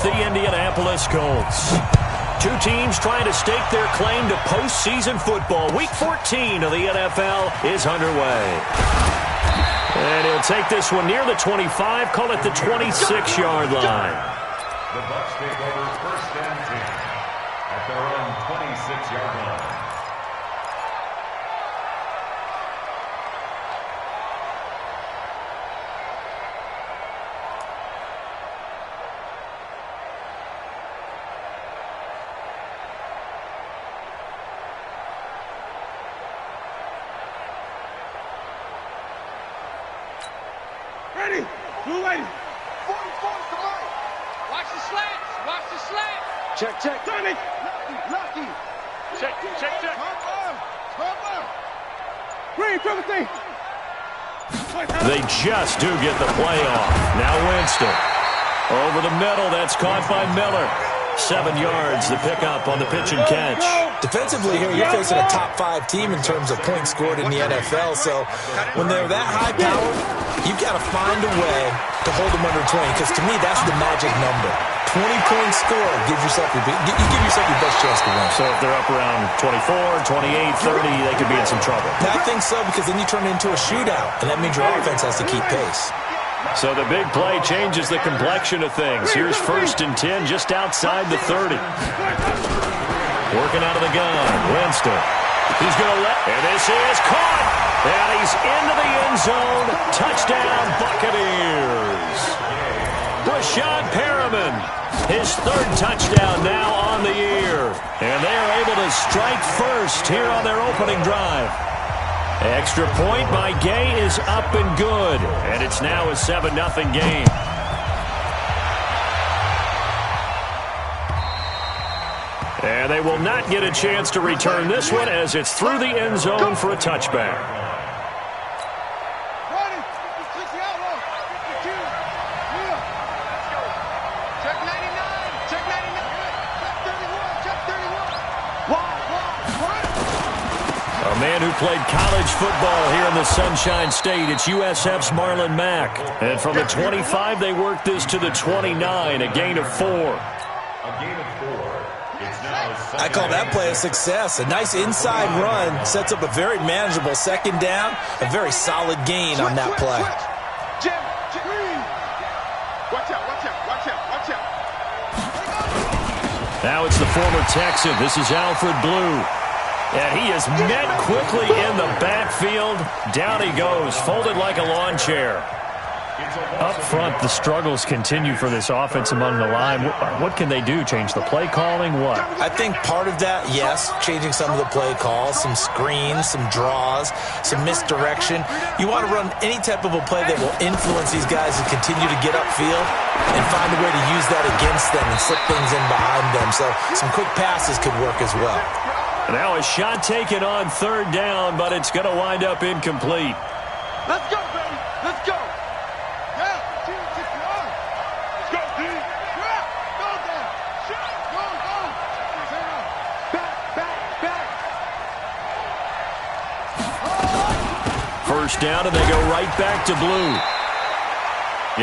the Indianapolis Colts. Two teams trying to stake their claim to postseason football. Week 14 of the NFL is underway. And he'll take this one near the 25, call it the 26-yard line. The Bucs take over first and 10 at their own 26-yard line. Ready? Blue lady. 44 to right. Watch the slants. Watch the slant. Check. Johnny. Lucky. Check. Come on. Green, Timothy. They just do get the play off. Now Winston. Over the middle. That's caught by Miller. 7 yards, the pickup on the pitch and catch. Defensively here, you're facing a top-5 team in terms of points scored in the NFL. So when they're that high-powered, you've got to find a way to hold them under 20. Because to me, that's the magic number. 20-point score gives yourself you give yourself your best chance to win. So if they're up around 24, 28, 30, they could be in some trouble. I think so, because then you turn it into a shootout, and that means your offense has to keep pace. So the big play changes the complexion of things. Here's first and 10 just outside the 30. Working out of the gun, Winston. He's going to and this is caught. And he's into the end zone. Touchdown, Buccaneers. Rashad Perriman, his 3rd touchdown now on the year. And they are able to strike first here on their opening drive. Extra point by Gay is up and good. And it's now a 7-0 game. And they will not get a chance to return this one as it's through the end zone for a touchback. A man who played college football here in the Sunshine State. It's USF's Marlon Mack. And from the 25, they work this to the 29, a gain of 4. I call that play a success. A nice inside run sets up a very manageable second down, a very solid gain on that play. Now it's the former Texan. This is Alfred Blue. And he is met quickly in the backfield. Down he goes, folded like a lawn chair. Up front, the struggles continue for this offense among the line. What can they do? Change the play calling? What? I think part of that, yes, changing some of the play calls, some screens, some draws, some misdirection. You want to run any type of a play that will influence these guys to continue to get upfield and find a way to use that against them and slip things in behind them. So some quick passes could work as well. Now a shot taken on 3rd down, but it's going to wind up incomplete. Let's go, baby. Let's go. First down, and they go right back to Blue.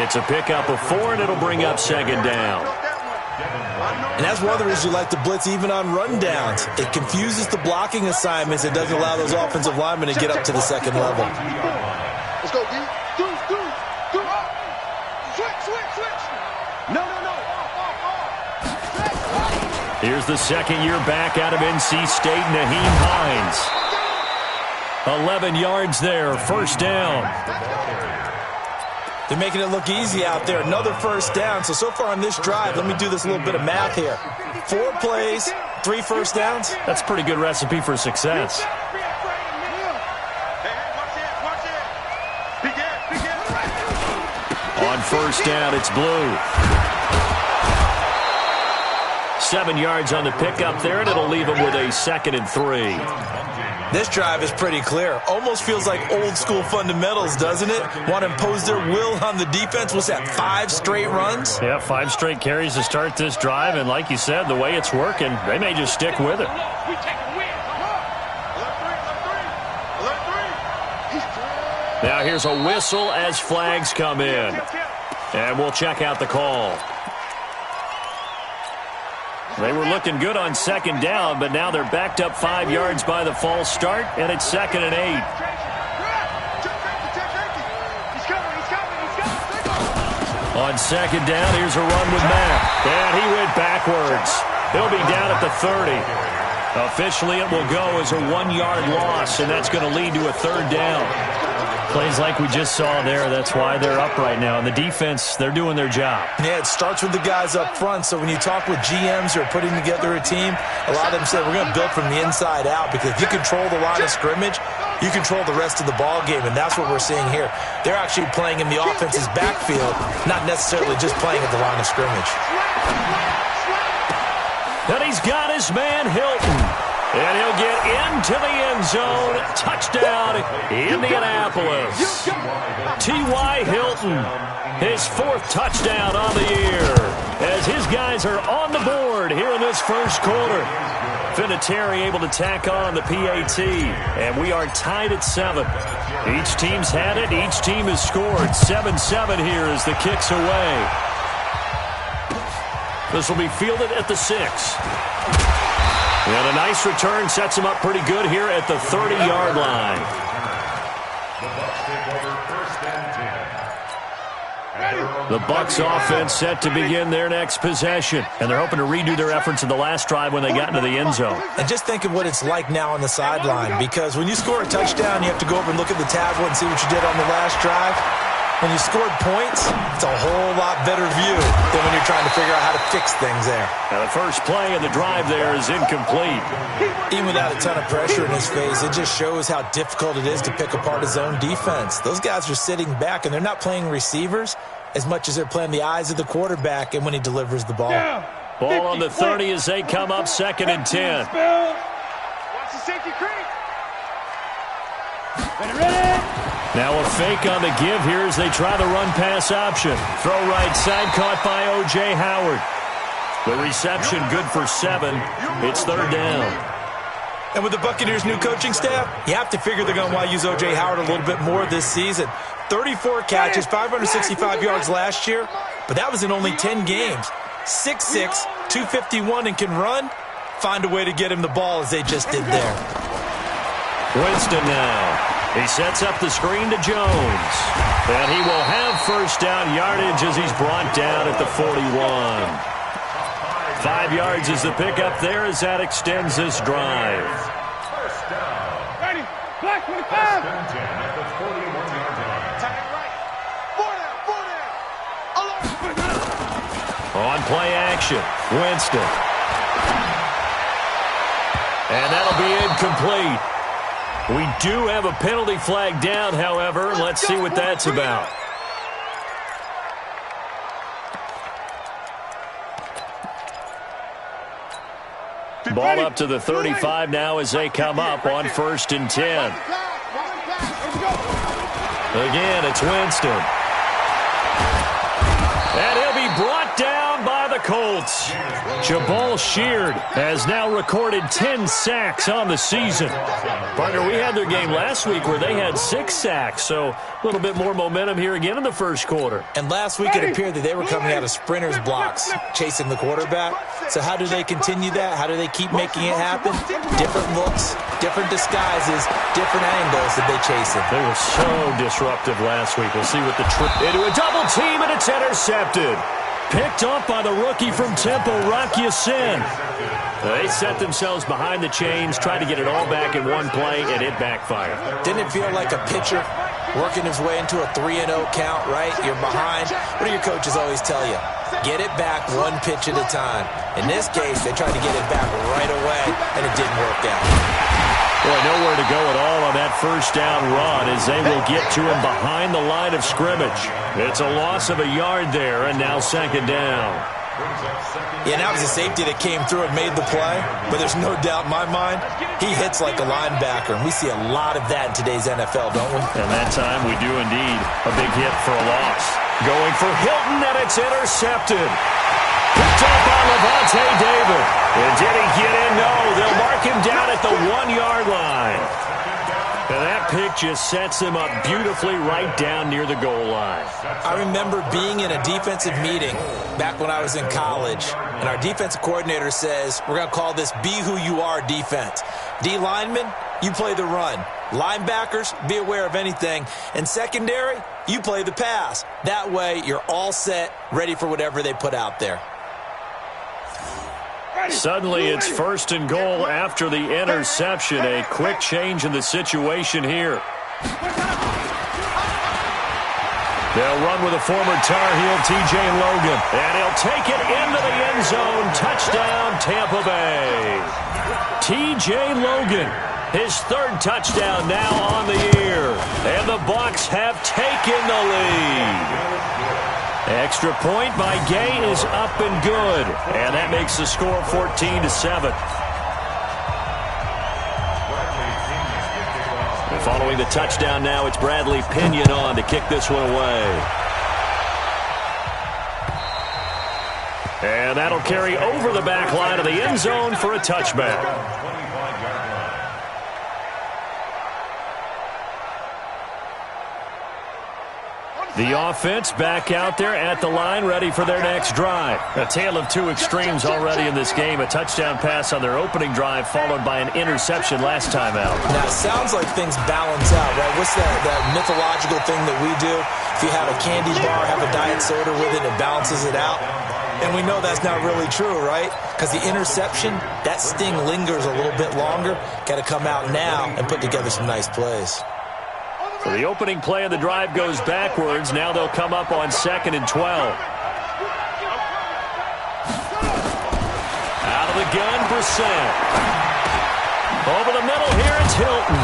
It's a pickup of 4, and it'll bring up 2nd down. And that's one of the reasons you like to blitz even on rundowns. It confuses the blocking assignments. It doesn't allow those offensive linemen to get up to the second level. Let's go, D. Do. Switch. No. Here's the second-year back out of NC State, Naheem Hines. 11 yards there, first down. They're making it look easy out there. Another first down. So far on this drive, let me do this little bit of math here. 4 plays, 3 first downs. That's a pretty good recipe for success. On first down, it's Blue. 7 yards on the pickup there, and it'll leave him with a 2nd and 3. This drive is pretty clear. Almost feels like old school fundamentals, doesn't it? Want to impose their will on the defense. What's that, 5 straight runs? Yeah, 5 straight carries to start this drive. And like you said, the way it's working, they may just stick with it. Now here's a whistle as flags come in. And we'll check out the call. They were looking good on second down, but now they're backed up 5 yards by the false start, and it's 2nd and 8. On second down, here's a run with Matt. And he went backwards. He'll be down at the 30. Officially, it will go as a 1-yard loss, and that's going to lead to a 3rd down. Plays like we just saw there. That's why they're up right now. And the defense, they're doing their job. Yeah, it starts with the guys up front. So when you talk with GMs who are putting together a team, a lot of them say we're going to build from the inside out, because if you control the line of scrimmage, you control the rest of the ball game, and that's what we're seeing here. They're actually playing in the offense's backfield, not necessarily just playing at the line of scrimmage. And he's got his man Hilton. And he'll get into the end zone. Touchdown, Indianapolis. T.Y. Hilton, his 4th touchdown on the year, as his guys are on the board here in this first quarter. Vinatieri able to tack on the PAT, and we are tied at 7. Each team's had it. Each team has scored. 7-7 here as the kick's away. This will be fielded at the 6. And a nice return sets him up pretty good here at the 30-yard line. The Bucs offense set to begin their next possession, and they're hoping to redo their efforts in the last drive when they got into the end zone. And just think of what it's like now on the sideline, because when you score a touchdown, you have to go over and look at the tablet and see what you did on the last drive. When you scored points, it's a whole lot better view than when you're trying to figure out how to fix things there. Now the first play of the drive there is incomplete. Even without a ton of pressure in his face, it just shows how difficult it is to pick apart his own defense. Those guys are sitting back, and they're not playing receivers as much as they're playing the eyes of the quarterback and when he delivers the ball. Ball on the 30 as they come up 2nd and 10. Watch the safety creep. Ready. Now a fake on the give here as they try the run-pass option. Throw right side, caught by O.J. Howard. The reception good for 7. It's 3rd down. And with the Buccaneers' new coaching staff, you have to figure they're going to want to use O.J. Howard a little bit more this season. 34 catches, 565 yards last year, but that was in only 10 games. 6'6", 251, and can run. Find a way to get him the ball as they just did there. Winston now. He sets up the screen to Jones. And he will have first down yardage as he's brought down at the 41. 5 yards is the pickup there as that extends this drive. Ready. Black 25. At the 41-yard line. On play action, Winston. And that'll be incomplete. We do have a penalty flag down, however. Let's see what that's about. Ball up to the 35 now as they come up on 1st and 10. Again, it's Winston. And he'll be brought down by the Colts. Jabal Sheard has now recorded 10 sacks on the season. Partner, we had their game last week where they had 6 sacks, so a little bit more momentum here again in the first quarter. And last week it appeared that they were coming out of sprinters blocks, chasing the quarterback. So how do they continue that? How do they keep making it happen? Different looks, different disguises, different angles that they chase him. They were so disruptive last week. We'll see what the trick. Into a double team, and it's intercepted. Picked off by the rookie from Temple, Rock Ya-Sin. They set themselves behind the chains, tried to get it all back in one play, and it backfired. Didn't it feel like a pitcher working his way into a 3-0 count, right? You're behind. What do your coaches always tell you? Get it back one pitch at a time. In this case, they tried to get it back right away, and it didn't work out. Boy, nowhere to go at all on that first down run as they will get to him behind the line of scrimmage. It's a loss of a yard there, and now 2nd down. Yeah, that was a safety that came through and made the play, but there's no doubt in my mind, he hits like a linebacker, and we see a lot of that in today's NFL, don't we? And that time we do indeed. A big hit for a loss. Going for Hilton, and it's intercepted. Picked up by Levante David. And did he get in? No, they'll mark him down at the 1-yard line. And that pick just sets him up beautifully right down near the goal line. I remember being in a defensive meeting back when I was in college, and our defensive coordinator says, we're going to call this Be Who You Are defense. D linemen, you play the run. Linebackers, be aware of anything. And secondary, you play the pass. That way, you're all set, ready for whatever they put out there. Suddenly, it's 1st and goal after the interception. A quick change in the situation here. They'll run with a former Tar Heel, T.J. Logan. And he'll take it into the end zone. Touchdown, Tampa Bay. T.J. Logan, his 3rd touchdown now on the year. And the Bucs have taken the lead. Extra point by Gay is up and good. And that makes the score 14-7. And following the touchdown now, it's Bradley Pinion on to kick this one away. And that'll carry over the back line of the end zone for a touchback. The offense back out there at the line, ready for their next drive. A tale of two extremes already in this game. A touchdown pass on their opening drive, followed by an interception last time out. Now, it sounds like things balance out, right? What's that mythological thing that we do? If you have a candy bar, have a diet soda with it, it balances it out. And we know that's not really true, right? Because the interception, that sting lingers a little bit longer. Got to come out now and put together some nice plays. So the opening play of the drive goes backwards. Now they'll come up on 2nd and 12. Out of the gun, Brissett. Over the middle here, it's Hilton.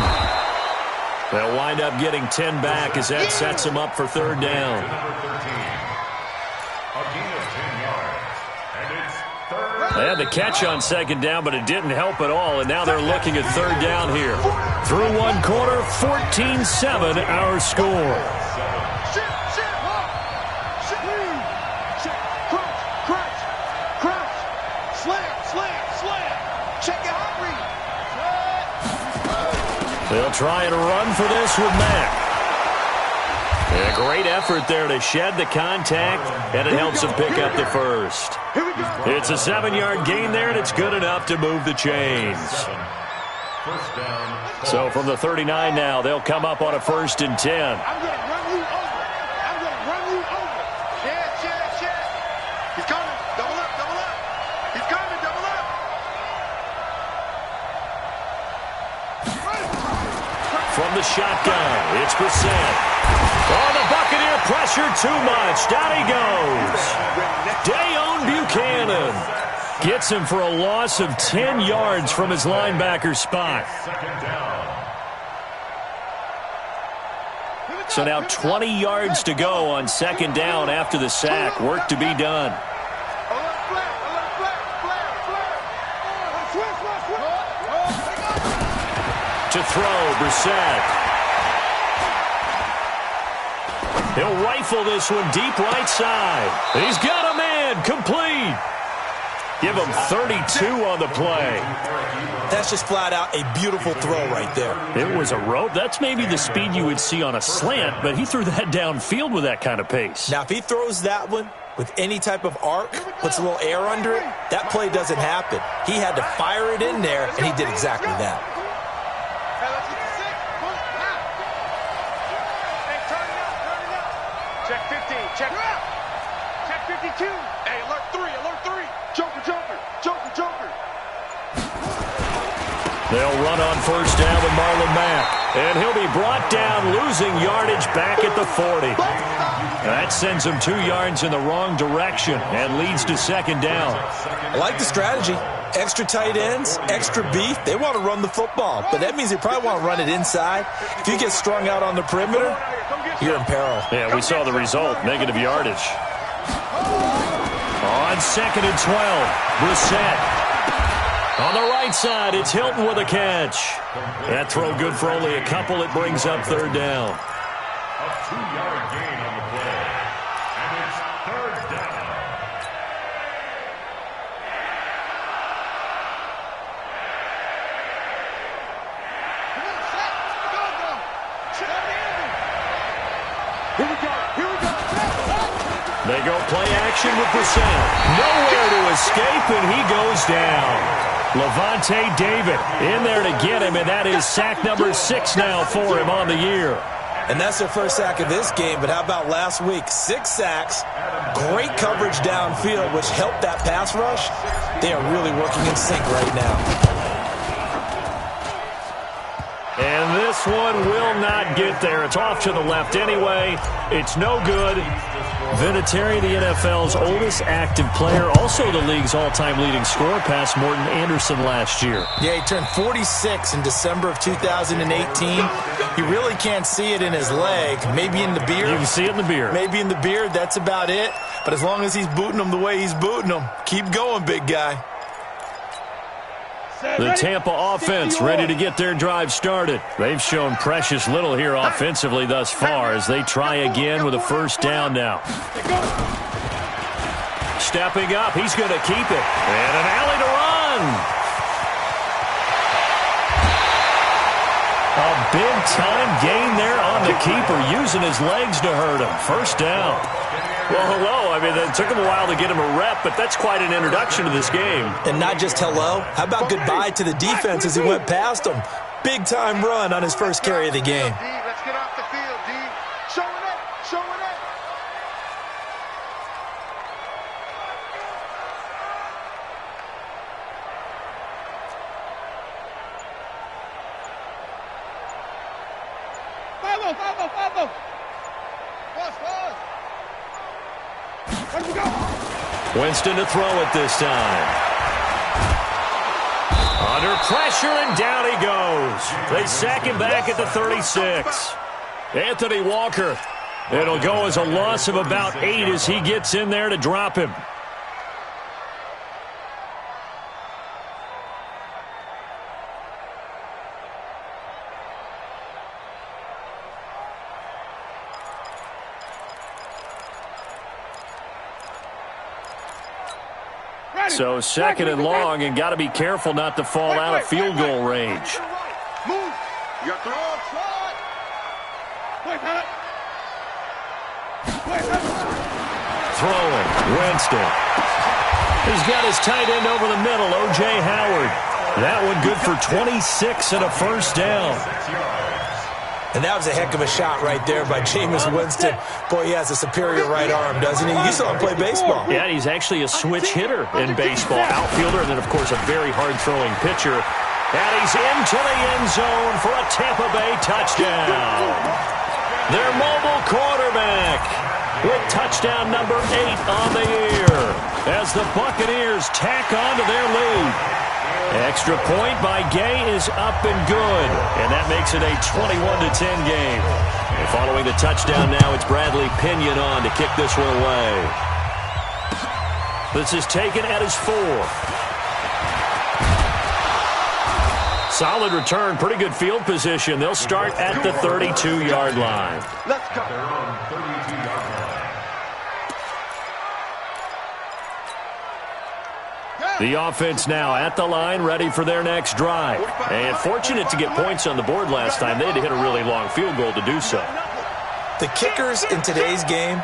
They'll wind up getting 10 back as that sets them up for 3rd down. They had the catch on 2nd down, but it didn't help at all, and now they're looking at 3rd down here. Through one quarter, 14-7 our score. They'll try and run for this with Mack. And a great effort there to shed the contact, and it helps them pick up the first. It's a 7-yard gain there, and it's good enough to move the chains. So from the 39 now, they'll come up on a 1st and 10. I'm going to run you over. I'm going to run you over. Check. He's coming. Double up. He's coming. Double up. From the shotgun, it's Brissett. Oh, the Buccaneer pressure too much. Down he goes. Dayon Buchanan gets him for a loss of 10 yards from his linebacker spot. So now 20 yards to go on 2nd down after the sack. Work to be done. To throw, Brissett. He'll rifle this one deep right side. He's got a man, complete. Give him 32 on the play. That's just flat out a beautiful throw right there. It was a rope. That's maybe the speed you would see on a slant, but he threw that downfield with that kind of pace. Now, if he throws that one with any type of arc, puts a little air under it, that play doesn't happen. He had to fire it in there, and he did exactly that. Check 15. Check 52. Hey, alert 3. Joker. They'll run on 1st down with Marlon Mack. And he'll be brought down, losing yardage back at the 40. That sends him 2 yards in the wrong direction and leads to 2nd down. I like the strategy. Extra tight ends, extra beef. They want to run the football, but that means they probably want to run it inside. If you get strung out on the perimeter, you're in peril. Yeah, we saw the result, negative yardage. On 2nd and 12, Brissett. On the right side, it's Hilton with a catch. That throw good for only a couple. It brings up 3rd down. A 2-yard gain on the play. And it's 3rd down. They go play action with Brissett. Nowhere to escape, and he goes down. Levante David in there to get him, and that is sack number 6 now for him on the year. And that's their first sack of this game, but how about last week? 6 sacks, great coverage downfield, which helped that pass rush. They are really working in sync right now. And this one will not get there. It's off to the left anyway. It's no good. Vinatieri, the NFL's oldest active player, also the league's all-time leading scorer, past Morton Anderson last year. Yeah, he turned 46 in December of 2018. You really can't see it in his leg. Maybe in the beard. You can see it in the beard. Maybe in the beard. That's about it. But as long as he's booting them the way he's booting them, keep going, big guy. The Tampa offense ready to get their drive started. They've shown precious little here offensively thus far as they try again with a first down now. Stepping up, he's going to keep it. And an alley to run. A big-time gain there on the keeper, using his legs to hurt him. First down. Well, hello. I mean, it took him a while to get him a rep, but that's quite an introduction to this game. And not just hello. How about goodbye to the defense as he went past him? Big-time run on his first carry of the game. Let's get off the field, D. Showing it. Showing it. Follow. Pause. Where'd we go? Winston to throw it this time. Under pressure, and down he goes. They sack him back at the 36. Anthony Walker. It'll go as a loss of about 8 as he gets in there to drop him. So second and long, and got to be careful not to fall out of field goal range. Move. You got to throw it. Throwing, Winston. He's got his tight end over the middle, O.J. Howard. That one good for 26 and a first down. And that was a heck of a shot right there by Jameis Winston. Boy, he has a superior right arm, doesn't he? You saw him play baseball. Yeah, he's actually a switch hitter in baseball. Outfielder, and then, of course, a very hard-throwing pitcher. And he's into the end zone for a Tampa Bay touchdown. Their mobile quarterback with touchdown number 8 on the year as the Buccaneers tack on to their lead. Extra point by Gay is up and good, and that makes it a 21-10 game. And following the touchdown now, it's Bradley Pinion on to kick this one away. This is taken at his 4. Solid return, pretty good field position. They'll start at the 32-yard line. Let's go. The offense now at the line, ready for their next drive. And fortunate to get points on the board last time. They had to hit a really long field goal to do so. The kickers in today's game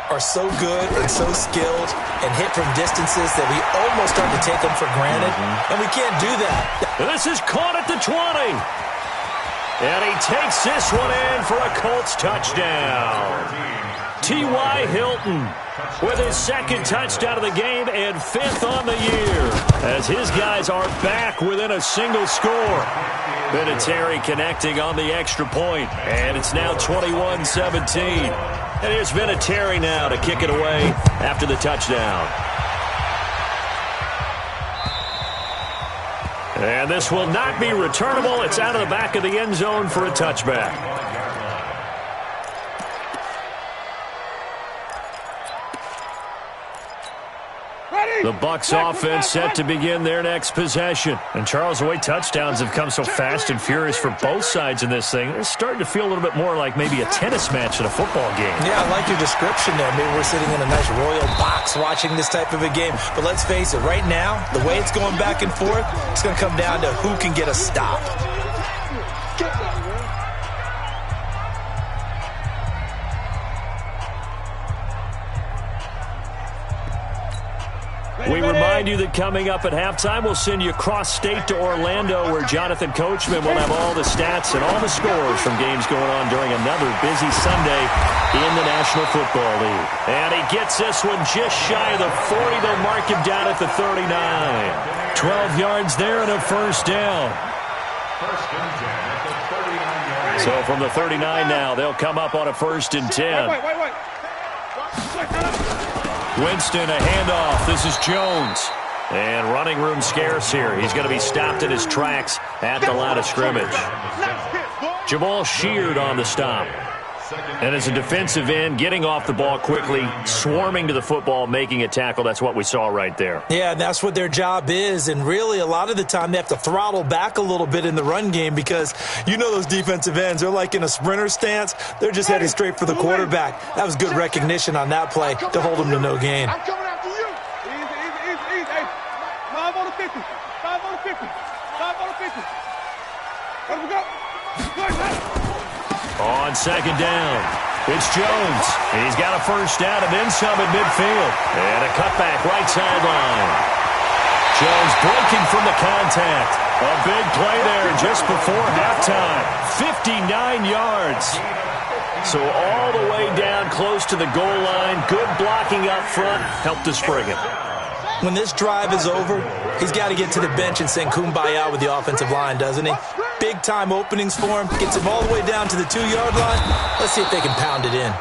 are so good and so skilled and hit from distances that we almost start to take them for granted, and we can't do that. And this is caught at the 20. And he takes this one in for a Colts touchdown. T.Y. Hilton with his second touchdown of the game and 5th on the year as his guys are back within a single score. Vinatieri connecting on the extra point, and it's now 21-17. And here's Vinatieri now to kick it away after the touchdown. And this will not be returnable. It's out of the back of the end zone for a touchback. The Bucs offense set to begin their next possession. And Charles, the way touchdowns have come so fast and furious for both sides in this thing, it's starting to feel a little bit more like maybe a tennis match in a football game. Yeah, I like your description there. Maybe we're sitting in a nice royal box watching this type of a game. But let's face it, right now, the way it's going back and forth, it's going to come down to who can get a stop. We remind you that coming up at halftime, we'll send you cross-state to Orlando, where Jonathan Coachman will have all the stats and all the scores from games going on during another busy Sunday in the National Football League. And he gets this one just shy of the 40. They'll mark him down at the 39. 12 yards there and a first down. First and 10 at the 39-yard line. So from the 39 now, they'll come up on a first and 10. Wait. Winston, a handoff. This is Jones. And running room scarce here. He's going to be stopped in his tracks at the line of scrimmage. Jamal Sheard on the stop. And as a defensive end, getting off the ball quickly, swarming to the football, making a tackle. That's what we saw right there. Yeah, that's what their job is. And really, a lot of the time, they have to throttle back a little bit in the run game because you know those defensive ends, they're like in a sprinter stance. They're just heading straight for the quarterback. That was good recognition on that play to hold them to no gain. I'm coming after you. Easy. Hey, 5 on the 50. 5 on the 50. 5 on the 50. Let we go. On second down, it's Jones. He's got a first down and then some at midfield. And a cutback right sideline. Jones breaking from the contact. A big play there just before halftime. 59 yards. So all the way down close to the goal line. Good blocking up front. Helped to spring it. When this drive is over, he's got to get to the bench and sing kumbaya with the offensive line, doesn't he? Big-time openings for him. Gets him all the way down to the 2-yard line. Let's see if they can pound it in.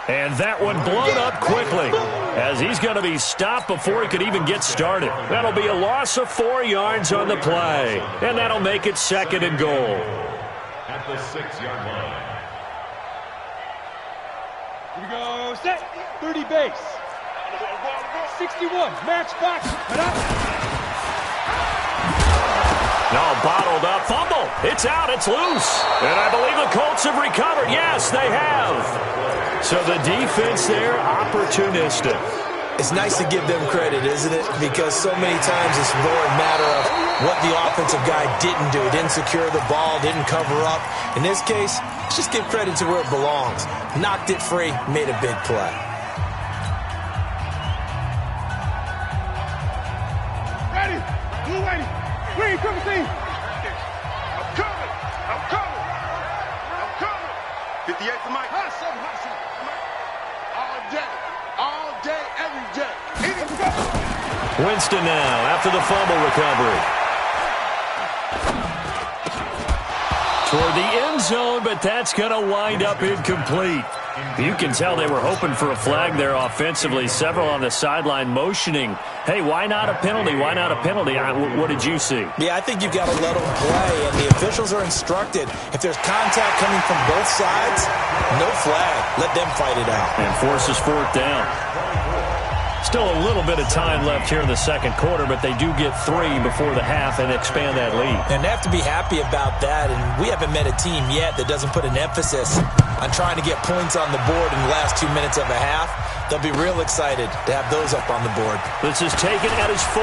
And that one blown up quickly as he's going to be stopped before he could even get started. That'll be a loss of 4 yards on the play. And that'll make it second and goal. At the 6-yard line. Here we go. Set. 30 base. 61. Match box. No, bottled up. Fumble. It's out. It's loose. And I believe the Colts have recovered. Yes, they have. So the defense there, opportunistic. It's nice to give them credit, isn't it? Because so many times it's more a matter of what the offensive guy didn't do. Didn't secure the ball, didn't cover up. In this case, let's just give credit to where it belongs. Knocked it free, made a big play. Ready. Blue ready. Green, triple team. I'm coming. 58 to Mike. Hot seven. All day, every day. Winston now after the fumble recovery. Toward the end zone, but that's going to wind up incomplete. You can tell they were hoping for a flag there offensively. Several on the sideline motioning. Hey, why not a penalty? Why not a penalty? What did you see? Yeah, I think you've got to let them play, and the officials are instructed. If there's contact coming from both sides, no flag. Let them fight it out. And forces fourth down. Still a little bit of time left here in the second quarter, but they do get 3 before the half and expand that lead. And they have to be happy about that, and we haven't met a team yet that doesn't put an emphasis on trying to get points on the board in the last 2 minutes of a half. They'll be real excited to have those up on the board. This is taken at his 4.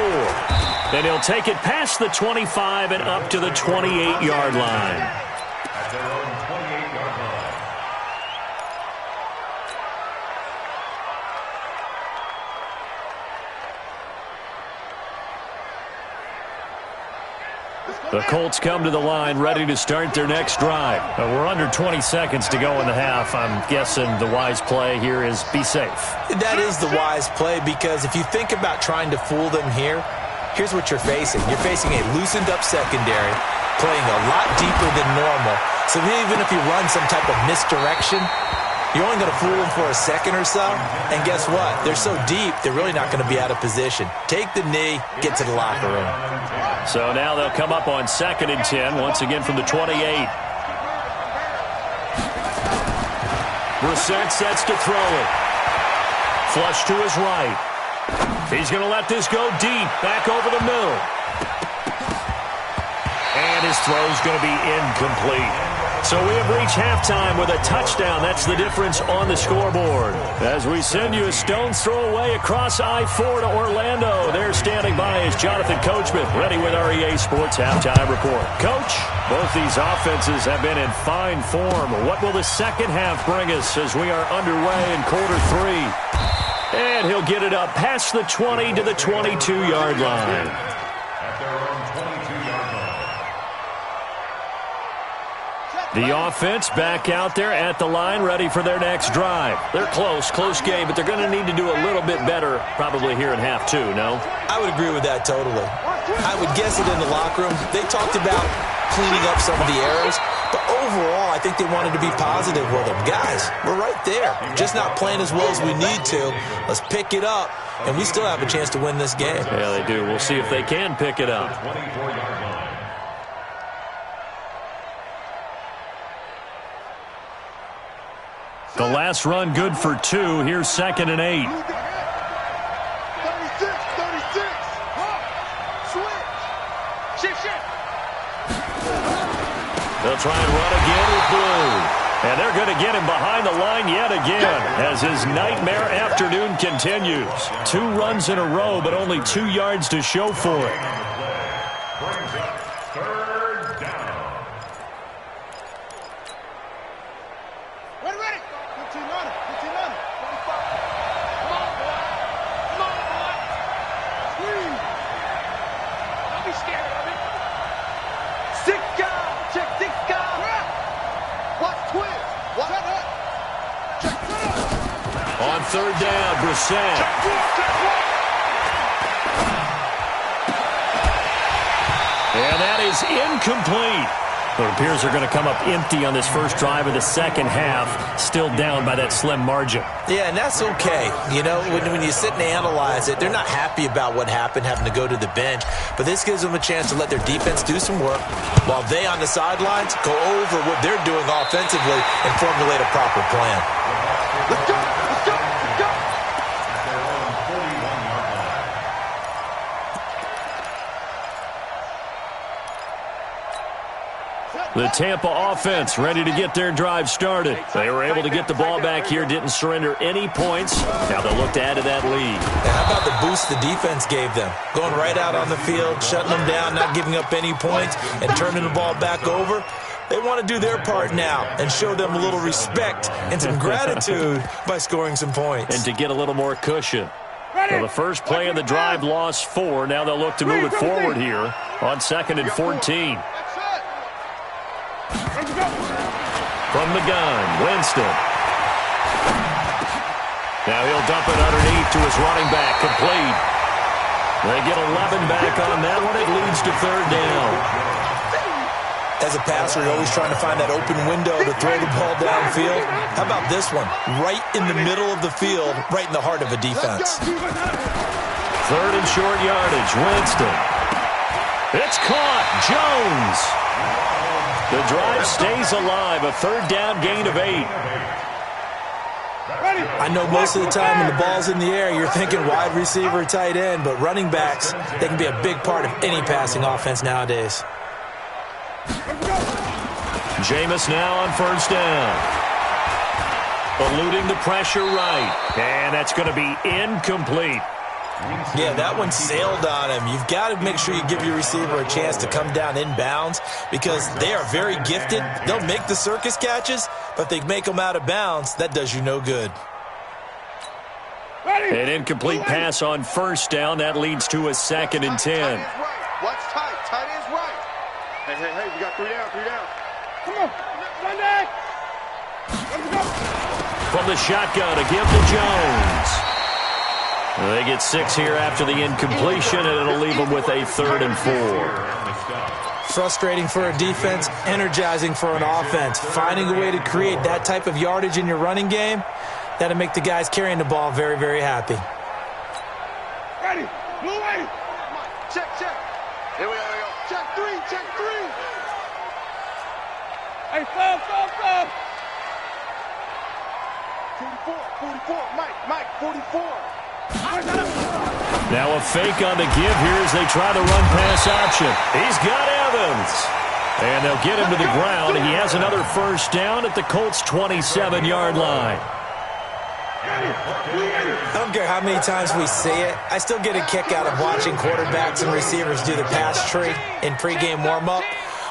And he'll take it past the 25 and up to the 28-yard line. At their own 28-yard line. The Colts come to the line ready to start their next drive. We're under 20 seconds to go in the half. I'm guessing the wise play here is be safe. That is the wise play because if you think about trying to fool them here, here's what you're facing. You're facing a loosened up secondary, playing a lot deeper than normal. So even if you run some type of misdirection, you're only going to fool them for a second or so. And guess what? They're so deep, they're really not going to be out of position. Take the knee, get to the locker room. So now they'll come up on 2nd and 10, once again from the 28. Brissett sets to throw it. Flush to his right. He's going to let this go deep, back over the middle. And his throw's going to be incomplete. So we have reached halftime with a touchdown. That's the difference on the scoreboard. As we send you a stone's throw away across I-4 to Orlando. There standing by is Jonathan Coachman, ready with our EA Sports Halftime Report. Coach, both these offenses have been in fine form. What will the second half bring us as we are underway in quarter 3? And he'll get it up past the 20 to the 22-yard line. At their own 22-yard line. The offense back out there at the line, ready for their next drive. They're close game, but they're going to need to do a little bit better probably here in half two, no? I would agree with that totally. I would guess it in the locker room. They talked about cleaning up some of the errors, but overall, I think they wanted to be positive with them. Guys, we're right there. Just not playing as well as we need to. Let's pick it up, and we still have a chance to win this game. Yeah, they do. We'll see if they can pick it up. 24-yard line. The last run good for 2. Here's 2nd and 8. 36, 36. Switch. Shift. They'll try and run again with Blue. And they're going to get him behind the line yet again as his nightmare afternoon continues. 2 runs in a row, but only 2 yards to show for it. Brings up 3rd down. Ready. 15 on it. 15 on it. 45. Come on, boy. Squeeze. Don't be scared of it. 6 guys. Check 6 guys. Watch twist. Watch that. On 3rd down, Brissett. And that is incomplete. It appears they're going to come up empty on this first drive of the second half, still down by that slim margin. Yeah, and that's okay. You know, when you sit and analyze it, they're not happy about what happened, having to go to the bench. But this gives them a chance to let their defense do some work while they on the sidelines go over what they're doing offensively and formulate a proper plan. Let's go. At their own 41-yard line. The Tampa offense ready to get their drive started. They were able to get the ball back here, didn't surrender any points. Now they'll look to add to that lead. And how about the boost the defense gave them? Going right out on the field, shutting them down, not giving up any points, and turning the ball back over. They want to do their part now and show them a little respect and some gratitude by scoring some points. And to get a little more cushion. So the first play of the drive lost 4. Now they'll look to move it forward here on 2nd and 14. From the gun, Winston. Now he'll dump it underneath to his running back, complete. They get 11 back on that one. It leads to 3rd down. As a passer, you're always trying to find that open window to throw the ball downfield. How about this one? Right in the middle of the field, right in the heart of a defense. 3rd and short yardage, Winston. It's caught, Jones. The drive stays alive, a 3rd down gain of 8. I know most of the time when the ball's in the air, you're thinking wide receiver, tight end, but running backs, they can be a big part of any passing offense nowadays. Jameis now on 1st down. Eluding the pressure right. And that's going to be incomplete. Yeah, that one sailed on him. You've got to make sure you give your receiver a chance to come down inbounds because they are very gifted. They'll make the circus catches, but if they make them out of bounds, that does you no good. An incomplete pass on 1st down. That leads to a 2nd and 10. Watch tight. Tight end's right. Hey, we got 3 down. Come on. Run back. Let's go. From the shotgun to give to Jones. They get 6 here after the incompletion, and it'll leave them with a 3rd and 4. Frustrating for a defense, energizing for an offense. Finding a way to create that type of yardage in your running game, that'll make the guys carrying the ball very, very happy. Ready. Blue way. Check. Here we go. Check 3. Hey, stop. 44. Mike, 44. Now a fake on the give here as they try to run pass option. He's got Evans. And they'll get him to the ground. He has another 1st down at the Colts' 27-yard line. I don't care how many times we say it, I still get a kick out of watching quarterbacks and receivers do the pass tree in pregame warm-up.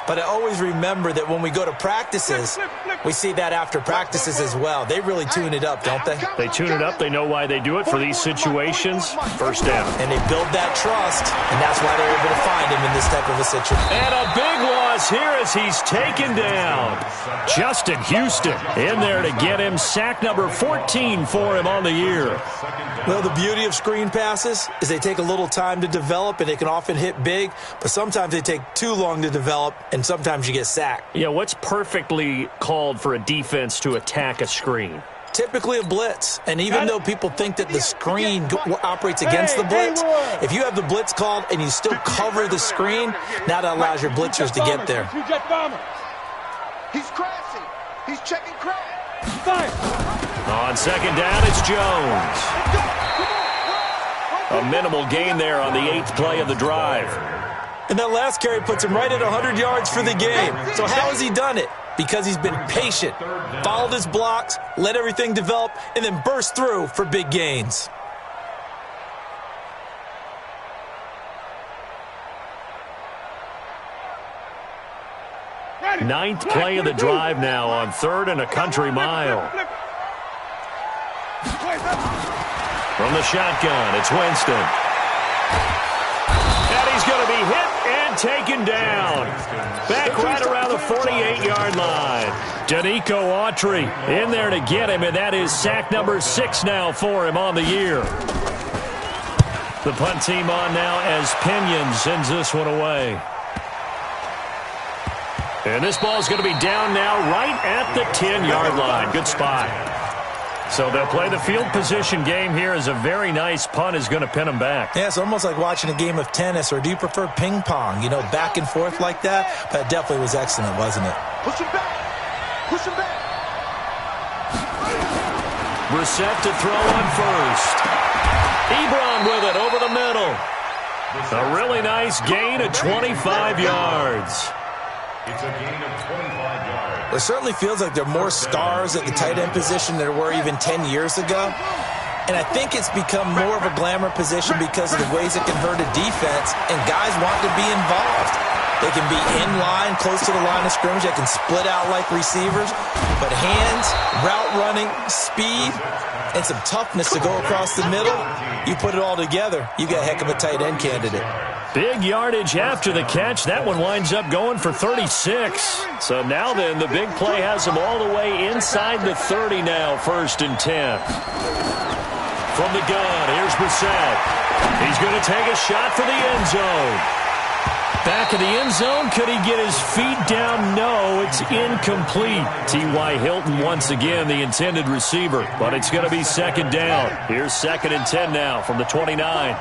But I always remember that when we go to practices, we see that after practices as well. They really tune it up, don't they? They tune it up. They know why they do it for these situations. First down. And they build that trust, and that's why they're able to find him in this type of a situation. And a big loss here as he's taken down. Justin Houston in there to get him. Sack number 14 for him on the year. Well, the beauty of screen passes is they take a little time to develop, and they can often hit big, but sometimes they take too long to develop, and sometimes you get sacked. Yeah, what's perfectly called for a defense to attack a screen? Typically a blitz, and even though people think that the screen operates against the blitz, if you have the blitz called and you still cover the screen, now that allows your blitzers to get there. He's crashing. He's checking crash. On second down, it's Jones. A minimal gain there on the 8th play of the drive. And that last carry puts him right at 100 yards for the game. So how has he done it? Because he's been patient, followed his blocks, let everything develop, and then burst through for big gains. Ninth play of the drive now on 3rd and a country mile. From the shotgun, it's Winston. And he's going to be hit and taken down. Back right around the 48-yard line. Danico Autry in there to get him, and that is sack number 6 now for him on the year. The punt team on now as Pinion sends this one away. And this ball is going to be down now right at the 10-yard line. Good spot. So they'll play the field position game here as a very nice punt is going to pin them back. Yeah, it's almost like watching a game of tennis, or do you prefer ping pong? You know, back and forth like that? But it definitely was excellent, wasn't it? Push him back. Push him back. Brissett to throw on first. Ebron with it over the middle. A really nice gain of 25 yards. It's a gain of 25 yards. It certainly feels like there are more stars at the tight end position than there were even 10 years ago. And I think it's become more of a glamour position because of the ways it can hurt a defense, and guys want to be involved. They can be in line, close to the line of scrimmage. They can split out like receivers. But hands, route running, speed, and some toughness to go across the middle, you put it all together, you got a heck of a tight end candidate. Big yardage after the catch. That one winds up going for 36. So now then, the big play has them all the way inside the 30 now, 1st and 10. From the gun, here's Brissett. He's going to take a shot for the end zone. Back of the end zone, could he get his feet down? No, it's incomplete. T.Y. Hilton once again, the intended receiver, but it's going to be 2nd down. Here's 2nd and 10 now from the 29.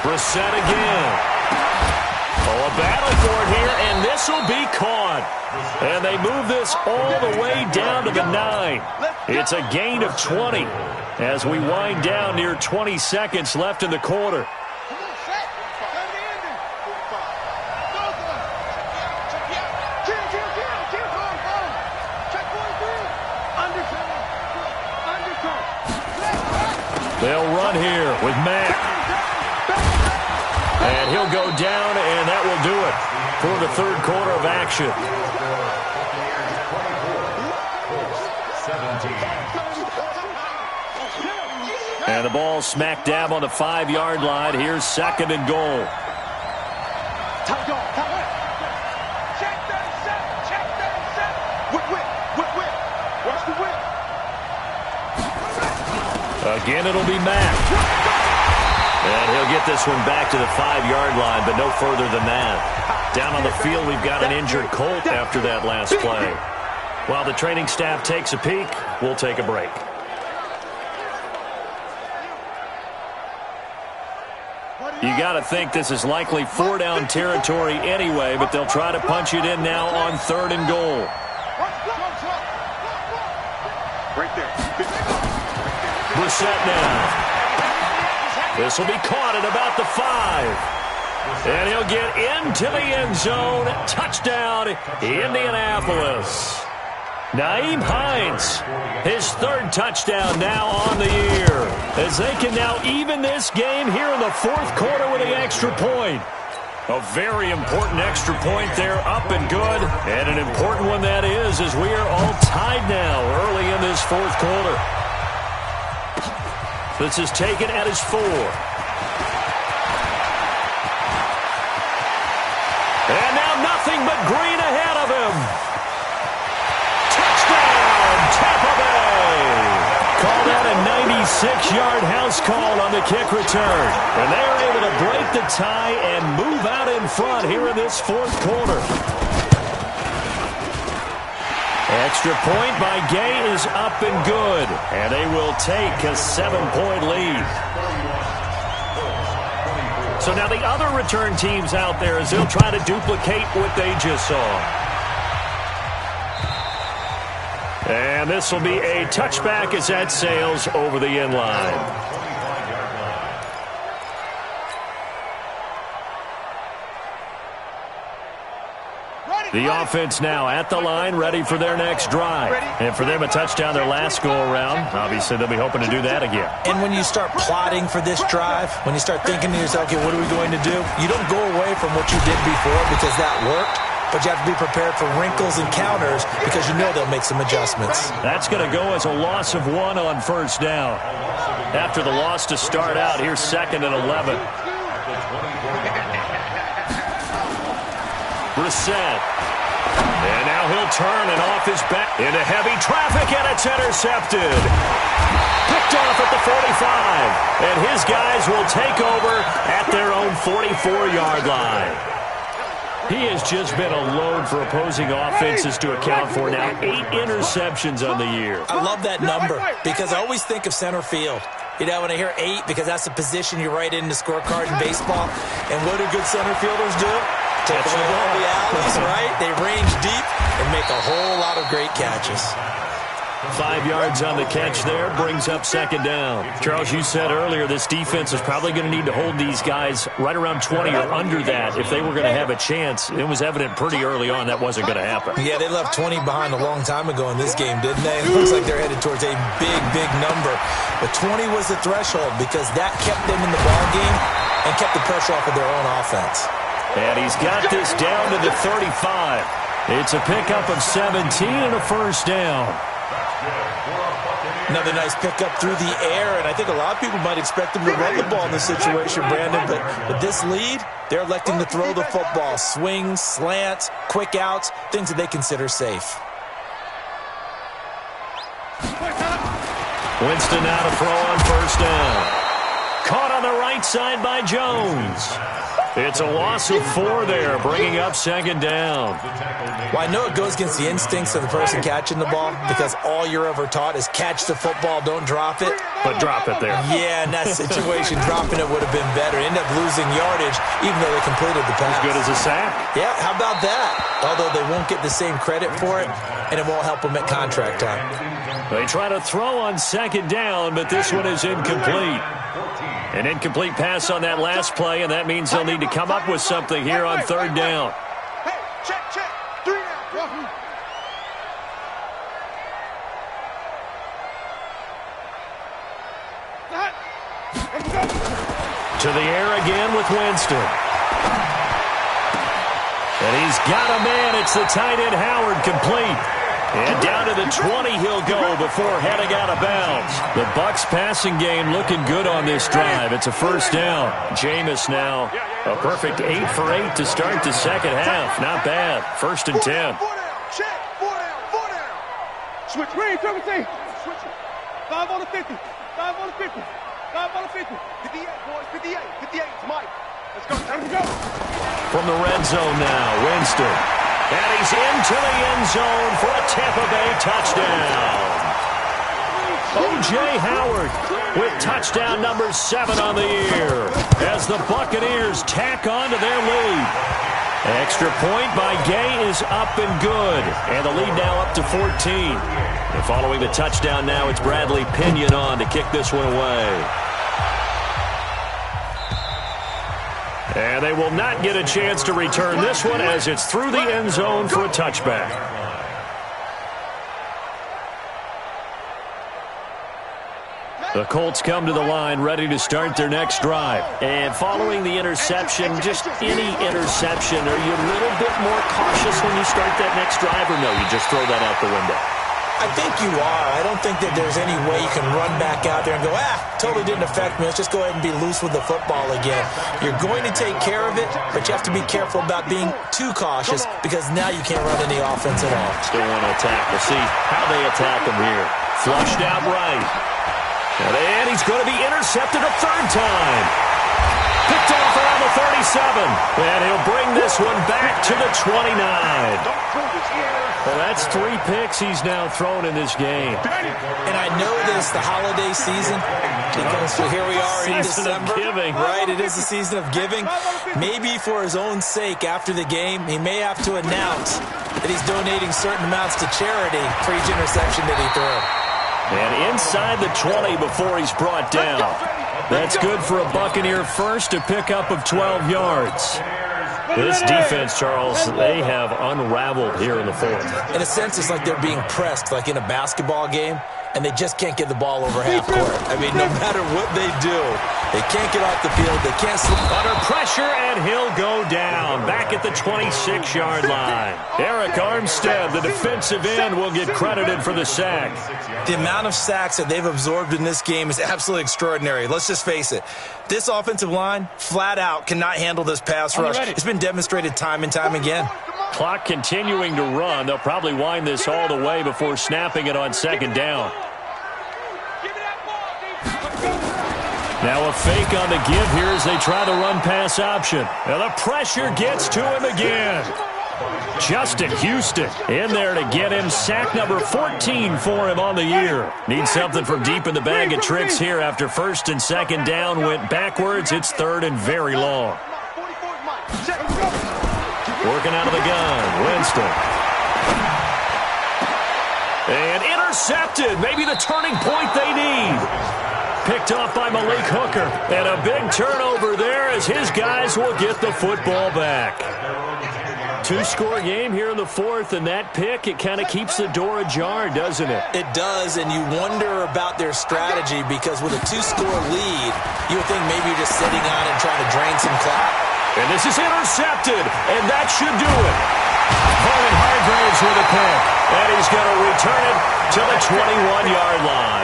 Brissett again. Oh, a battle for it here, and this will be caught. And they move this all the way down to the 9. It's a gain of 20 as we wind down near 20 seconds left in the quarter. They'll run here with Mack. And he'll go down, and that will do it for the 3rd quarter of action. And the ball smack dab on the 5-yard line. Here's 2nd and goal. Again, it'll be Mack. And he'll get this one back to the 5-yard line, but no further than that. Down on the field, we've got an injured Colt after that last play. While the training staff takes a peek, we'll take a break. You got to think this is likely 4-down territory anyway, but they'll try to punch it in now on 3rd and goal. Right there. Brissett now. This will be caught at about the 5. And he'll get into the end zone. Touchdown, Indianapolis. Nyheim Hines, his third touchdown now on the year, as they can now even this game here in the fourth quarter with the extra point. A very important extra point there, up and good, and an important one that is, as we are all tied now early in this fourth quarter. This is taken at his 4. And now nothing but green ahead of him. Touchdown, Tampa Bay. Call that a 96-yard house call on the kick return. And they are able to break the tie and move out in front here in this fourth quarter. Extra point by Gay is up and good. And they will take a 7-point lead. So now the other return teams out there, as they'll try to duplicate what they just saw. And this will be a touchback as that sails over the end line. The offense now at the line, ready for their next drive. And for them, a touchdown their last go-around. Obviously, they'll be hoping to do that again. And when you start plotting for this drive, when you start thinking to yourself, okay, what are we going to do? You don't go away from what you did before because that worked, but you have to be prepared for wrinkles and counters because you know they'll make some adjustments. That's going to go as a loss of 1 on first down. After the loss to start out, here's 2nd and 11. Brissett. And now he'll turn and off his back into heavy traffic, and it's intercepted. Picked off at the 45. And his guys will take over at their own 44-yard line. He has just been a load for opposing offenses to account for now. 8 interceptions on the year. I love that number because I always think of center field. You know, when I hear 8, because that's the position you write in the scorecard in baseball. And what do good center fielders do? Take the ball in the alleys, right? They range deep and make a whole lot of great catches. 5 yards on the catch there, brings up 2nd down. Charles, you said earlier this defense is probably going to need to hold these guys right around 20 or under that if they were going to have a chance. It was evident pretty early on that wasn't going to happen. Yeah, they left 20 behind a long time ago in this game, didn't they? It looks like they're headed towards a big, big number. But 20 was the threshold because that kept them in the ball game and kept the pressure off of their own offense. And he's got this down to the 35. It's a pickup of 17 and a first down. Another nice pickup through the air, and I think a lot of people might expect him to run the ball in this situation, Brandon, but with this lead, they're electing to throw the football. Swings, slants, quick outs, things that they consider safe. Winston now to throw on first down. Caught on the right side by Jones. It's a loss of 4 there, bringing up 2nd down. Well, I know it goes against the instincts of the person catching the ball because all you're ever taught is catch the football, don't drop it. But drop it there. Yeah, in that situation, dropping it would have been better. End up losing yardage, even though they completed the pass. As good as a sack. Yeah, how about that? Although they won't get the same credit for it, and it won't help them at contract time. They try to throw on 2nd down, but this one is incomplete. An incomplete pass on that last play, and that means they'll need to come up with something here on 3rd down. Hey, check. 3 down. To the air again with Winston. And he's got a man. It's the tight end Howard, complete. And down to the 20 he'll go before heading out of bounds. The Bucs passing game looking good on this drive. It's a first down. Jameis now a perfect 8 for 8 to start the second half. Not bad. 1st and 10. 4 down. Check. 4 down. Switch. Green, 17. 5 on the 50. 5 on the 50. 5 on the 50. 58, boys. 58. 58. It's Mike. Let's go. Let him go. From the red zone now, Winston. And he's into the end zone for a Tampa Bay touchdown. O.J. Howard with touchdown number 7 on the year as the Buccaneers tack on to their lead. Extra point by Gay is up and good. And the lead now up to 14. And following the touchdown now, it's Bradley Pinion on to kick this one away. And they will not get a chance to return this one as it's through the end zone for a touchback. The Colts come to the line ready to start their next drive. And following the interception, just any interception, are you a little bit more cautious when you start that next drive, or no, you just throw that out the window? I think you are. I don't think that there's any way you can run back out there and go, totally didn't affect me. Let's just go ahead and be loose with the football again. You're going to take care of it, but you have to be careful about being too cautious because now you can't run any offense at all. Still want to attack. We'll see how they attack him here. Flushed out right. And he's going to be intercepted a third time. Picked off around the 37. And he'll bring this one back to the 29. Well, that's 3 picks he's now thrown in this game. And I know this, the holiday season, because here we are in December. Of giving. Right, it is the season of giving. Maybe for his own sake after the game, he may have to announce that he's donating certain amounts to charity for each interception that he threw. And inside the 20 before he's brought down. That's good for a Buccaneer first, a pickup of 12 yards. This defense, Charles, they have unraveled here in the fourth. In a sense, it's like they're being pressed, like in a basketball game, and they just can't get the ball over half court. I mean, no matter what they do, they can't get off the field. They can't slip. Under pressure, and he'll go down. Back at the 26-yard line. Eric Armstead, the defensive end, will get credited for the sack. The amount of sacks that they've absorbed in this game is absolutely extraordinary. Let's just face it. This offensive line, flat out, cannot handle this pass rush. It's been demonstrated time and time again. Clock continuing to run. They'll probably wind this all the way before snapping it on second down. Now a fake on the give here as they try the run-pass option. And the pressure gets to him again. Justin Houston in there to get him sack number 14 for him on the year. Needs something from deep in the bag of tricks here after first and second down went backwards. It's third and very long. Working out of the gun, Winston. And intercepted. Maybe the turning point they need. Picked off by Malik Hooker. And a big turnover there as his guys will get the football back. 2-score game here in the fourth, and that pick, it kind of keeps the door ajar, doesn't it? It does, and you wonder about their strategy because with a 2-score lead, you would think maybe you're just sitting on and trying to drain some clock. And this is intercepted, and that should do it. Vernon Hargraves with a pick, and he's going to return it to the 21-yard line.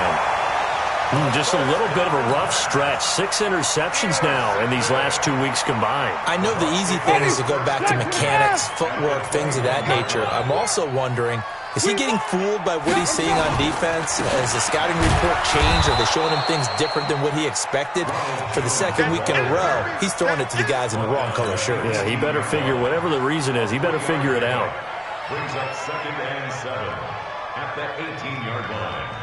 Just a little bit of a rough stretch. 6 interceptions now in these last 2 weeks combined. I know the easy thing is to go back to mechanics, footwork, things of that nature. I'm also wondering, is he getting fooled by what he's seeing on defense? Has the scouting report changed? Are they showing him things different than what he expected? For the second week in a row, he's throwing it to the guys in the wrong color shirts. Yeah, he better figure, whatever the reason is, he better figure it out. Brings up 2nd and 7 at the 18-yard line.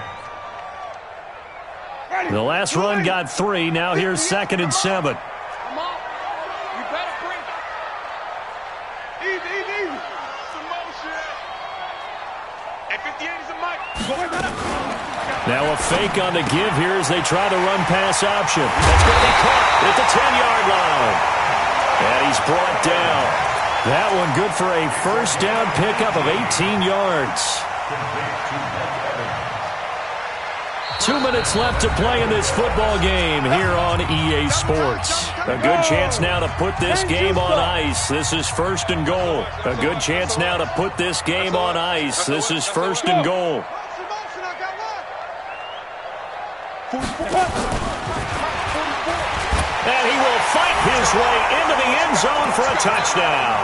The last run got 3. Now here's 2nd and 7. Come on. You better bring it. Easy. Some motion. At 58 is a mic. Now a fake on the give here as they try the run-pass option. That's going to be caught at the 10-yard line. And he's brought down. That one good for a first down pickup of 18 yards. 2 minutes left to play in this football game here on EA Sports. A good chance now to put this game on ice. This is 1st and goal. A good chance now to put this game on ice. This is 1st and goal. And he will fight his way into the end zone for a touchdown.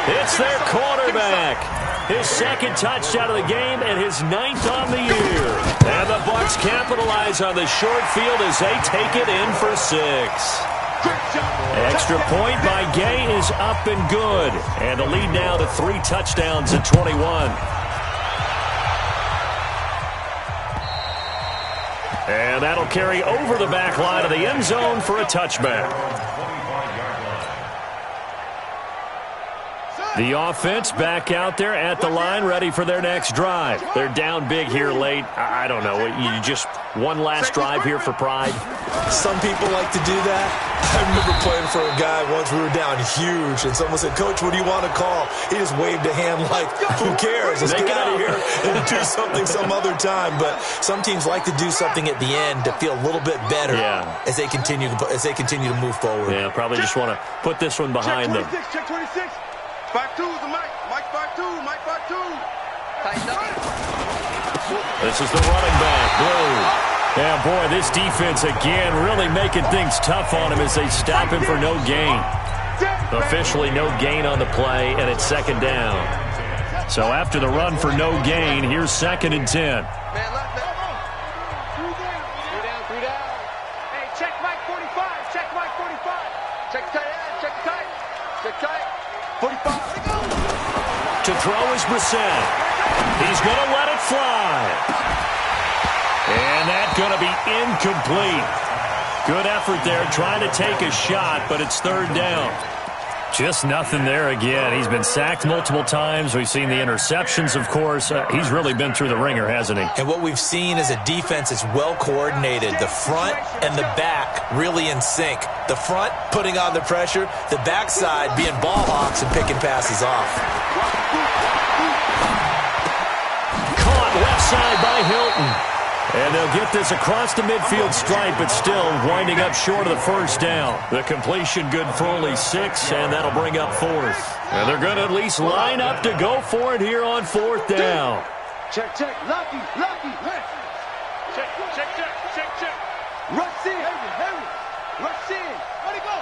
It's their quarterback. His 2nd touchdown of the game and his 9th on the year. And the Bucs capitalize on the short field as they take it in for 6. Extra point by Gay is up and good. And the lead now to 3 touchdowns at 21. And that'll carry over the back line of the end zone for a touchback. The offense back out there at the line, ready for their next drive. They're down big here late. I don't know. You just one last drive here for pride? Some people like to do that. I remember playing for a guy once. We were down huge, and someone said, "Coach, what do you want to call?" He just waved a hand like, "Who cares? Let's get out of here and do something some other time." But some teams like to do something at the end to feel a little bit better as they continue to move forward. Yeah, probably just want to put this one behind them. Check 26. 5-2 is the Mike. Mike 5-2. Mike 5-2. This is the running back, Blue. Yeah, boy, this defense again really making things tough on him as they stop him for no gain. Officially no gain on the play, and it's second down. So after the run for no gain, here's 2nd and 10. Three down. Hey, check Mike 45. Check Mike 45. Check tight end. Check tight. Check tight. 45. To throw is Brissett. He's going to let it fly. And that's going to be incomplete. Good effort there trying to take a shot, but it's 3rd down. Just nothing there again. He's been sacked multiple times. We've seen the interceptions, of course. He's really been through the ringer, hasn't he? And what we've seen is a defense that's well coordinated. The front and the back really in sync. The front putting on the pressure, the backside being ball hawks and picking passes off. Caught left side by Hilton. And they'll get this across the midfield stripe, but still winding up short of the 1st down. The completion good for only 6, and that'll bring up 4th. And they're going to at least line up to go for it here on 4th down. Check. Lucky. Check. Rush in. Rush in. Where'd he go?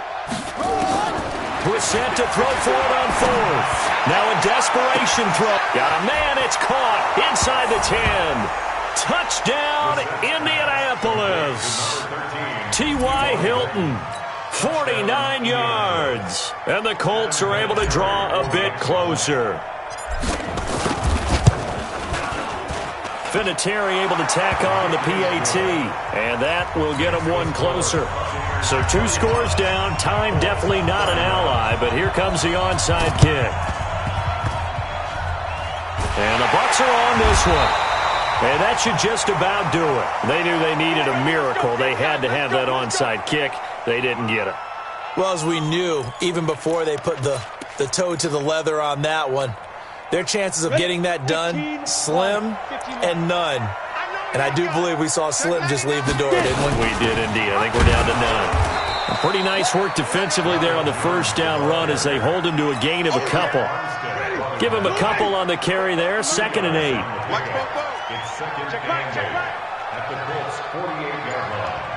Brissett to throw for it on 4th. Now a desperation throw. Got a man. It's caught inside the 10. Touchdown, Indianapolis. T.Y. Hilton, 49 yards. And the Colts are able to draw a bit closer. Vinatieri able to tack on the PAT. And that will get them one closer. So 2 scores down. Time definitely not an ally, but here comes the onside kick. And the Bucs are on this one. And that should just about do it. They knew they needed a miracle. They had to have that onside kick. They didn't get it. Well, as we knew, even before they put the toe to the leather on that one, their chances of getting that done, slim and none. And I do believe we saw Slim just leave the door, didn't we? We did indeed. I think we're down to none. Pretty nice work defensively there on the 1st down run as they hold him to a gain of a couple. Give him a couple on the carry there. 2nd and 8. It's 2nd and 8 at the Colts' 48-yard line.